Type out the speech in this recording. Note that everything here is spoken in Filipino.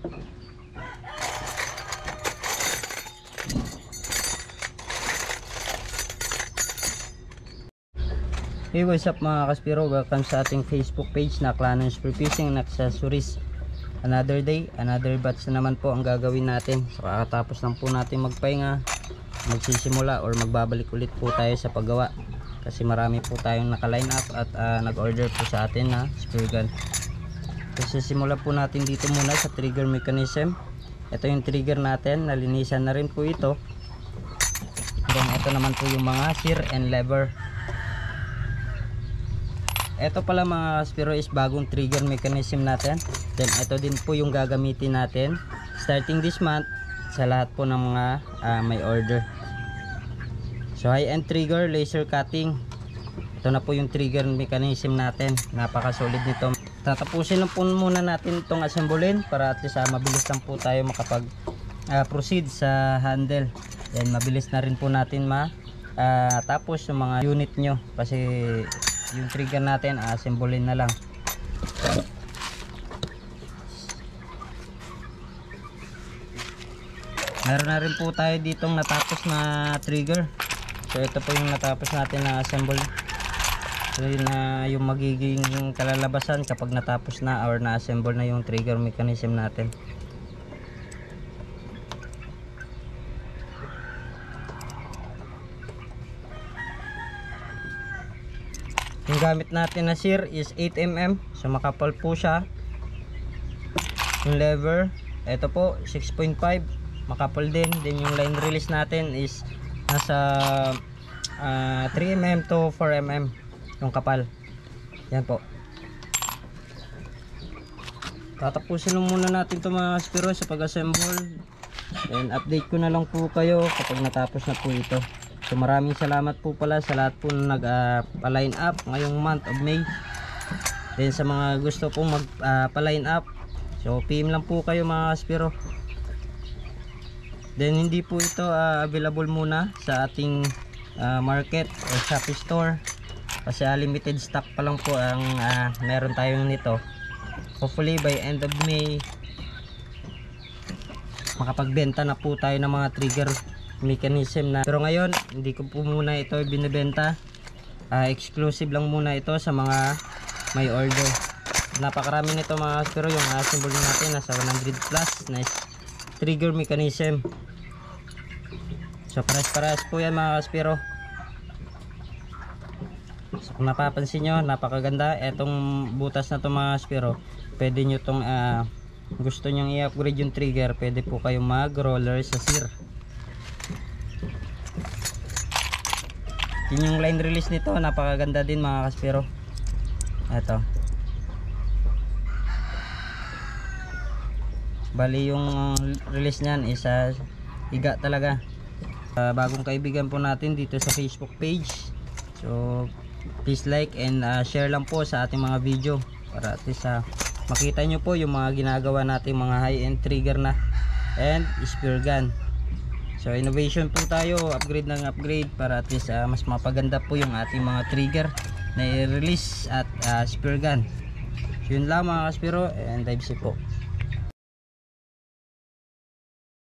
Hey, what's up mga Kaspiro? Welcome sa ating Facebook page na Clanon Spearfishing and Accessories. Another day, another batch na naman po ang gagawin natin. So kakatapos lang po natin magpahinga, magsisimula or magbabalik ulit po tayo sa paggawa. Kasi marami po tayong naka-line up at nag-order po sa atin na spear gun. So sisimula po natin dito muna sa trigger mechanism. Ito yung trigger natin, nalinisan na rin po ito. Then ito naman po yung mga shear and lever. Ito pala mga Kaspiro is bagong trigger mechanism natin. Then ito din po yung gagamitin natin starting this month sa lahat po ng mga may order. So high-end trigger, laser cutting. Ito na po yung trigger mechanism natin. Napaka-solid nito. Tatapusin lang po muna natin itong assemblein para at least mabilis lang po tayo makapag proceed sa handle. Then mabilis na rin po natin tapos yung mga unit nyo kasi yung trigger natin assemblein na lang. Meron na rin po tayo ditong natapos na trigger. So ito po yung natapos natin na assemble. So yun na yung magiging kalalabasan kapag natapos na or na-assemble na yung trigger mechanism natin. Yung gamit natin na shear is 8mm. So makapal po siya. Yung lever, ito po 6.5, makapal din. Then yung line release natin is nasa 3mm to 4mm yung kapal. Yan po. Tatapusin lang muna natin ito mga Kaspiro sa pag-assemble. Then update ko na lang po kayo kapag natapos na po ito. So maraming salamat po pala sa lahat po na nag-line up ngayong month of May. Then sa mga gusto pong mag-line up, so PM lang po kayo mga Kaspiro. Then hindi po ito available muna sa ating market o Shopee store kasi limited stock pa lang po ang meron tayong nito. Hopefully by end of May makapagbenta na po tayo ng mga trigger mechanism na. Pero ngayon hindi ko po muna ito binibenta, exclusive lang muna ito sa mga may order. Napakarami nito mga Kaspiro. Yung assemble natin nasa 100 plus na trigger mechanism. So pares-pares po yan mga Kaspiro. So kung napapansin nyo, napakaganda etong butas na to mga Kaspiro. Pwede nyo tong gusto nyong i-upgrade yung trigger, pwede po kayong mag roller sa shear. Yun yung line release nito, napakaganda din mga Kaspiro. Ito. Bali yung release niyan is higa talaga. Bagong kaibigan po natin dito sa Facebook page. So please like and share lang po sa ating mga video para at least makita nyo po yung mga ginagawa natin mga high-end trigger na and spear gun. So innovation po tayo, upgrade ng upgrade para at least mas mapaganda po yung ating mga trigger na i-release at spear gun. So yun lang mga Kaspiro and dive po.